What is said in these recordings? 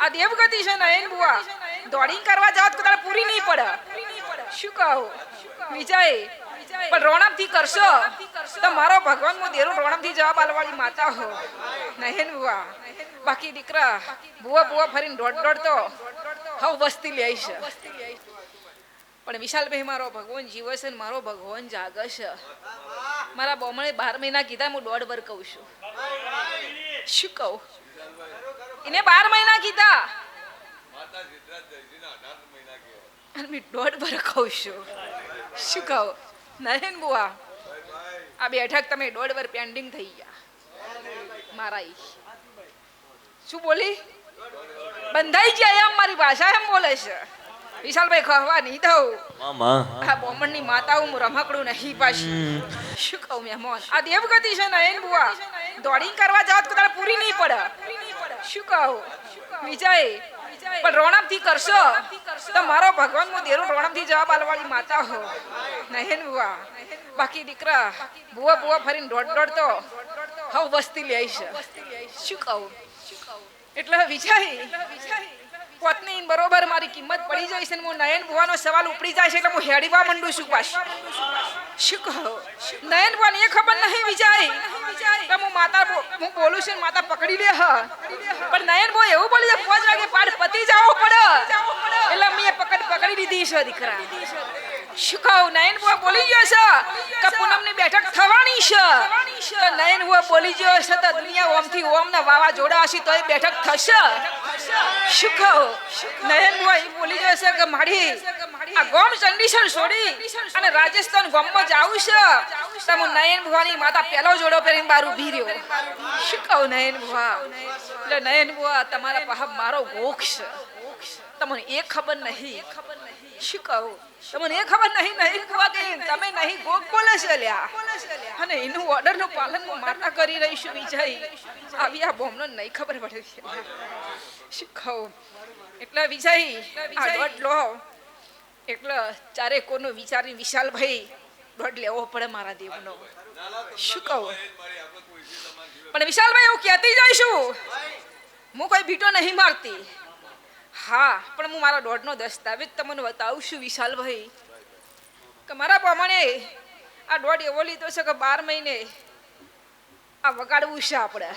આ દેવગતિ છે નયન બુઆ દોડી કરવા જાવ તો તારે પૂરી નહીં પડે શું કહું વિજય પણ રોણમથી કરશો તો મારો ભગવાન હું દેરું રોણમથી જવાબ આલવાળી માતા હો નયન બુઆ બાકી દીકરા બુઆ બુઆ ફરીને દોડ તો હવ વસ્તી લે છે પણ વિશાલભાઈ મારો ભગવાન જીવે છે ને મારો ભગવાન જાગે છે મારા બોમણે 12 મહિના કીધા હું 1.5 વર્ષ કહું છું શું કહું એને 12 મહિના કીધા અને મેં 1.5 વર્ષ કહું છું શું કહું નયન બુઆ આ બેઠક તમે 1.5 વર્ષ પેન્ડિંગ થઈ ગયા મારા શું બોલી બંધાઈ ગયા એમ મારી ભાષા એમ બોલે છે વિશાલભાઈ કહવા નહીં દઉં આ બોમણની માતા હું રમકડું નહીં પાછી શું કહું મહેમાન આ દેવગતિ છે નયન બુઆ દોડી કરવા જાવ તો તારે પૂરી નહીં પડે શું કહું વિજય પણ રોણમથી કરશો તો મારો ભગવાન હું દેરું રોણમથી જવાબ આલવાળી માતા હો નયન બુઆ બાકી દીકરા બુઆ બુઆ ફરીને દોડ તો હવ વસ્તી લે છે શું કહું એટલે વિજય પત્ની બરોબર મારી કિંમત પડી જાય છે ને હું નયન બુવાનો સવાલ ઉપડી જાય છે એટલે હું હેડીવા મંડું છું પાછી શું કહો નયન બુવાને એ ખબર નહીં વિજય કે હું બોલું છું માતા પકડી લે પણ નયન બુવા એવું બોલી જાય 5 વાગે પાડ પતી જાવો પડે એટલે મેં પકડી લીધી છે દીકરા શું કહું નયન બુવા બોલી ગયો છે કે પૂનમની બેઠક થવાની છે તો નયન બુવા બોલી ગયો છે તો દુનિયા ઓમથી ઓમના વાવાઝોડા હશે તો એ બેઠક થશે શું કહું નયન બુઆ એ બોલી ગયો છે કે મારી આ ગોમ ચંડીસર છોડી અને રાજસ્થાન ગોમમાં જાવું છે તો હું નયન બુવાની માતા પહેલો જોડો પહેરીને બહાર ઊભી રહ્યો શું કહું નયન બુઆ એટલે નયન બુઆ તમારા પાહબ મારો ભોગ છે તમને એ ખબર નહીં શું કહું તમને એ ખબર નહીં નયન બુઆ કે તમે નહીં ગોગ બોલે છે લ્યા અને એનું ઓર્ડરનું પાલન હું માતા કરી રહી છું વિજય આવી આ બોમનો નહીં ખબર પડે શું કહું એટલે વિજય આ દોડ લો એટલે ચારે કોનો વિચારી વિશાલભાઈ દોડ લેવો પડે મારા દેવનો શું કહું પણ વિશાલભાઈ હું કહેતી જઈશું હું કોઈ ભીટો નહીં મારતી હા પણ હું મારા દોડનો દસ્તાવેજ તમને બતાવું છું વિશાલભાઈ કે મારા પ્રમાણે આ દોડ એવો લીધો છે કે 12 મહિને આ વગાડવું છે આપણે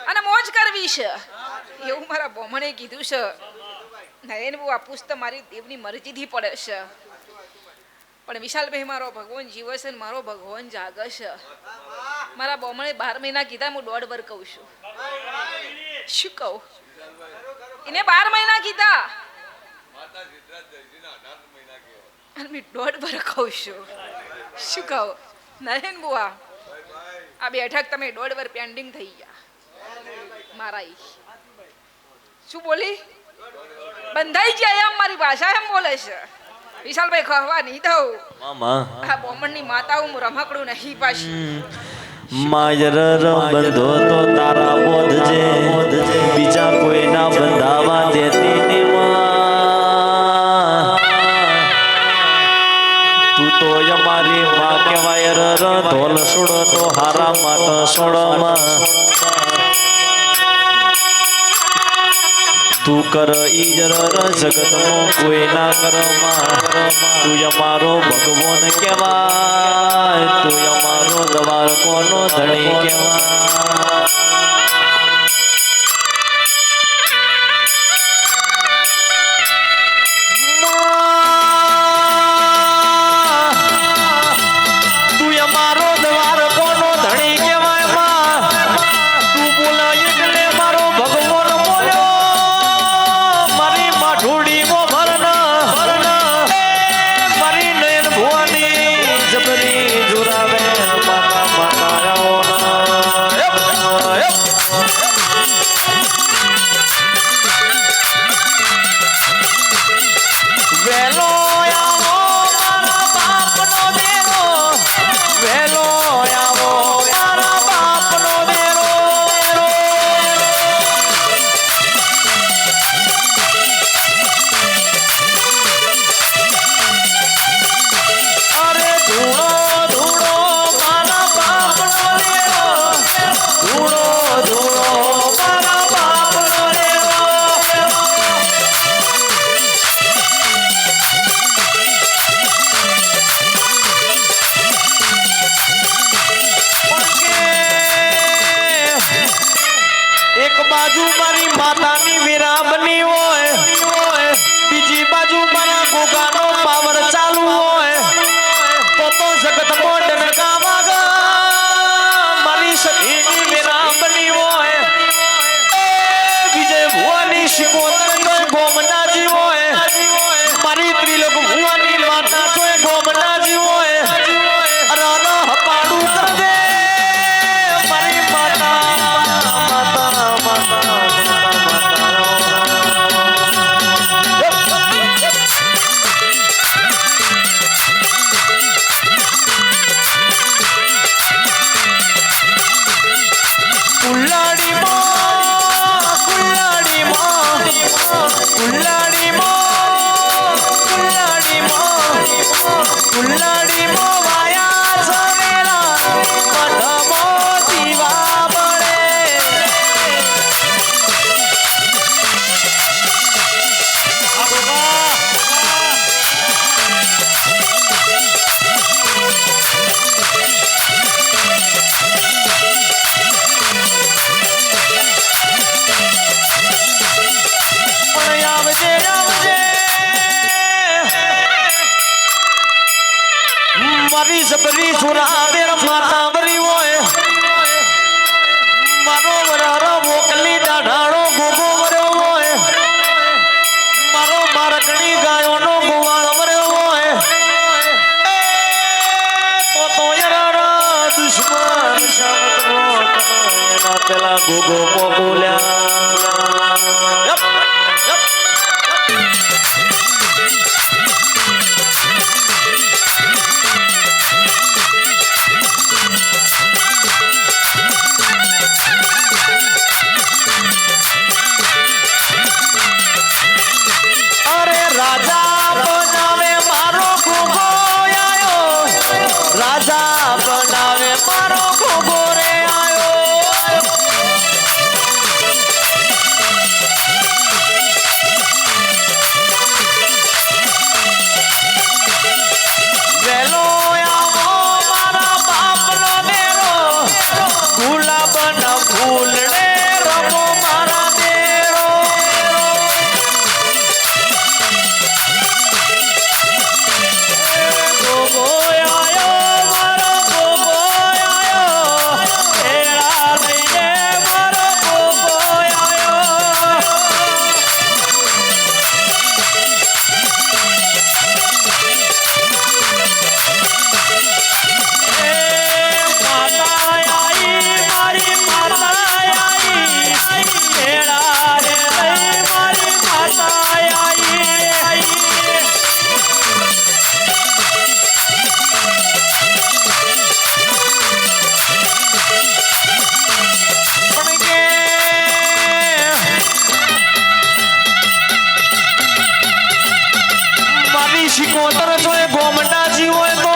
અને મોજ કરવી છે એવું મારા બોમણે કીધું છે નયન બુઆ પુસ્ત મારી દેવની મરજીથી પડે છે પણ વિશાલભાઈ મારો ભગવાન જીવે છે ને મારો ભગવાન જાગે છે મારા બોમણે 12 મહિના કીધા હું 1.5 વર્ષ કહું છું શું કહું એને 12 મહિના કીધા અને મેં 1.5 વર્ષ કહું છું શું કહું નયન બુઆ આ બેઠક તમે 1.5 વર્ષ પેન્ડિંગ થઈ ગયા મારા શું બોલી બંધાઈ ગયા એમ મારી ભાષા એમ બોલે છે વિશાલભાઈ કહવા નહીં દઉં આ બોમણની માતા હું રમકડું નહીં પાછી માયર બંધો તો તારા બોધજે બીજા કોઈના બંધાવા દેતી ને તું તો અમારી માં કહેવાય ઢોલ સુડો તો હારા માટ સોડમાં તું કર ઈજર જગતનો કોઈ ના કરમાં તું અમારો ભગવાન કહેવાય તું અમારો દ્વારકોનો ધણી કહેવાય જબરી જોરાવે માતા માતા મારી સબરી સુરાદેર માતા બરી હોય મારો વરારો મોકલી દાઢાળો ગોગો વર્યો હોય મારો મારકણી ગાયોનો ગોવાળ વર્યો હોય તો યરારા દુશ્મન શામતનો એના પેલા ગોગો પોગોલ્યા શિકોતર જોય ગોમડાજી હોય તો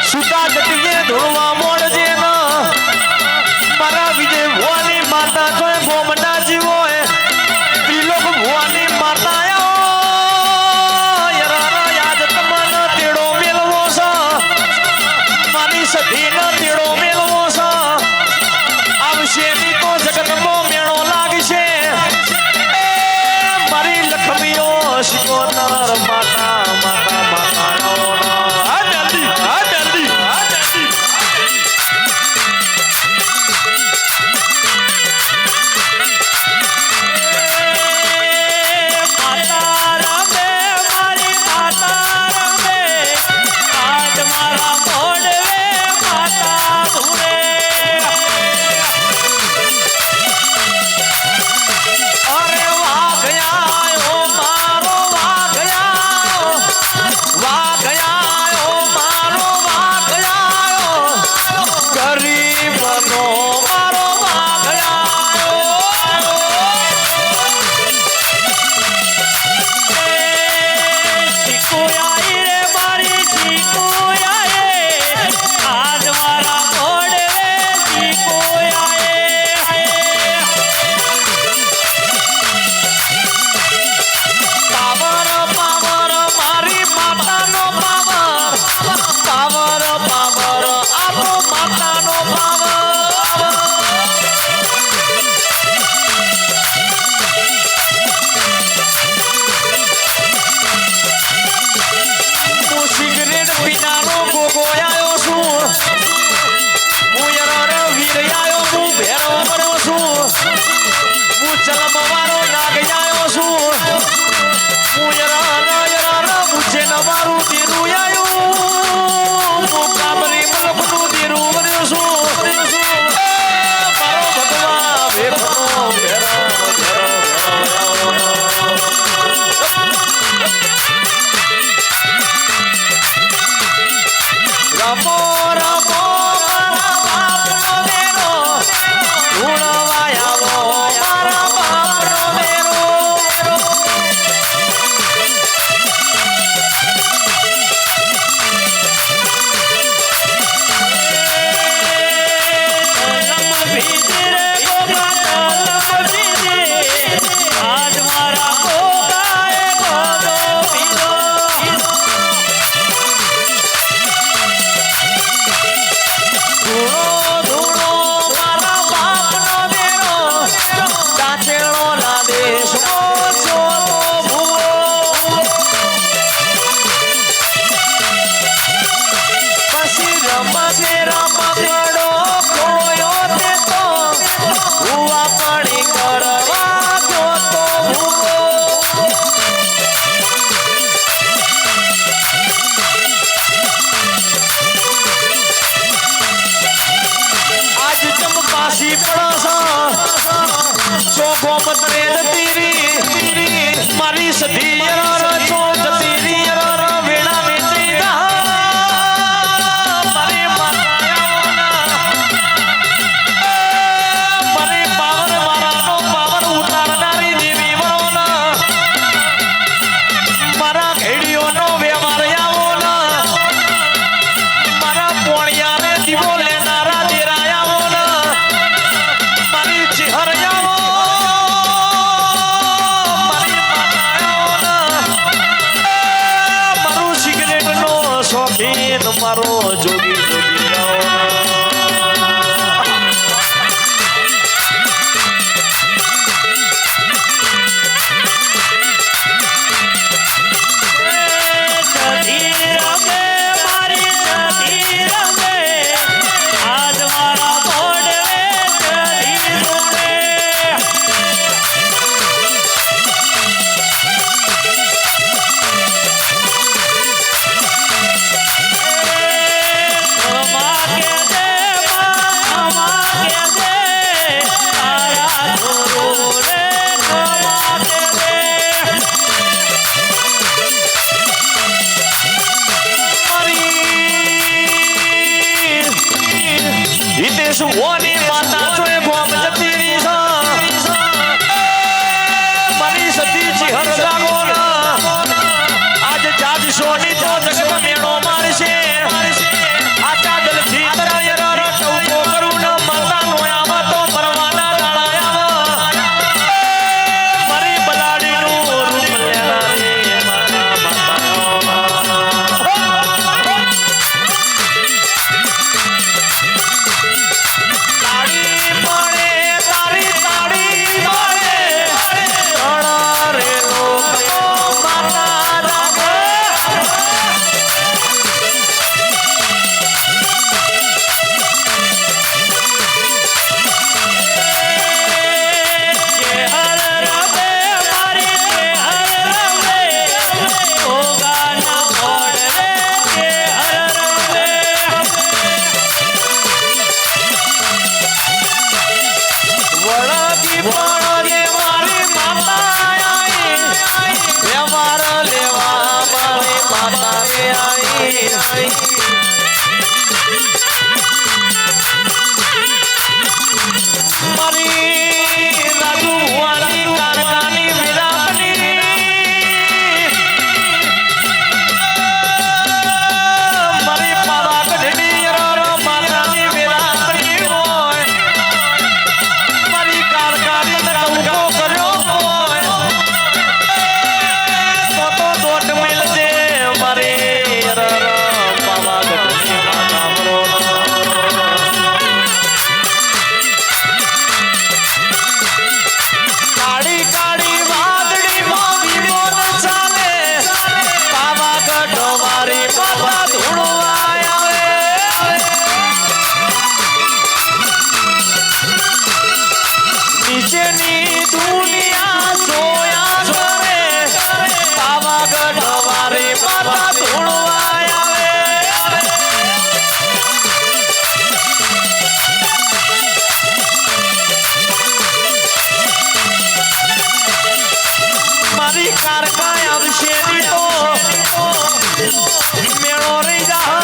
સુતા ગતિએ ધોળવા મોડજે ન મારા વિજય ભુવાની માતા જોય ગોમડાજી હોય ત્રિલોક ભુવાની માતા યરારા યાદ તમન તેડો મેલવો છે મારી સધીનો તેડો મેલવો છે આવશે ની તો જગતનો મેળો લાગશે મારી લખમીઓ શિકોતર માતા માતા માતા આ જલ્દી આ જલ્દી આ જલ્દી માતા રામે મારી માતા રામે આજ મારા મોડવે માતા ધુરે અરે વાહ ગયા મારો વાહ ગયા મારો વાહ ગયા ગરીબનો મારો વાહ ગયા શીખોયાઈ રે મારી શીખોયાએ આજ મારા મોડે શીખોયાએ પાવર પાવર મારી માતાનો પાવર પાવર પાવર આપો માતાનો પાવર હું સિગરેટ પીનારો ગોગો આવ્યો છું હું યરારો વીર આવ્યો હું ભેરો મર્યો છું હું ચલમવાળો નાગ આવ્યો છું હું યરારા પૂછે નવારું દીરું આવ્યું હું કામરી મલકનું દીરું મર્યો છું મારો ભગવા વેફનો ભેરો રમો રમો મારા બાપનો મેરો ઉણવાયાવો મારા બાપનો મેરો મારા દેશમાં જો તો ભૂવો પછી રમતે રમકડો ખોયો તે તો ભૂવા પાણી કરવા જો તો ભૂવો આજ ચંપાસી પડો છો ગોમત્રે જતી મારી સધી છો જતી વેળા વેચી મારી મારી પાવર મારાનો પાવર ઉતારનારી દેવી વળોના મારા ઘેડીઓનો વ્યવહાર આવો મારા પોણિયાને દીવો લેનારા દેરાયાઓ મારી ચહેર આવો મારી મારું સિગરેટ નો શોખીન મારો જોગી જોગી ઓની માતા જોઈ ગોમ જતી રહી મારી સતી ચિહર જાગો આજ જાજ સોની તો જગત મેળો મારશે આચા દલથી તરાય ટૌકો કરું ન માતા નોયામાં તો પરવાના લાળાયા મારી બલાડીનું રૂપ લેનારી માતા નીચેની દુનિયા જોયા કરે પાવાગઢ વારે માતા ધૂળવા આવે મારી કારકા આવશે તો મેળો રહી જા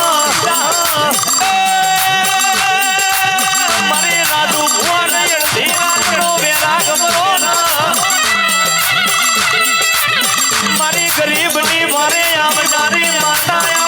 મારી રાજુ ભુવન ધીરા મારી ગરીબની મારે આવનારી માતા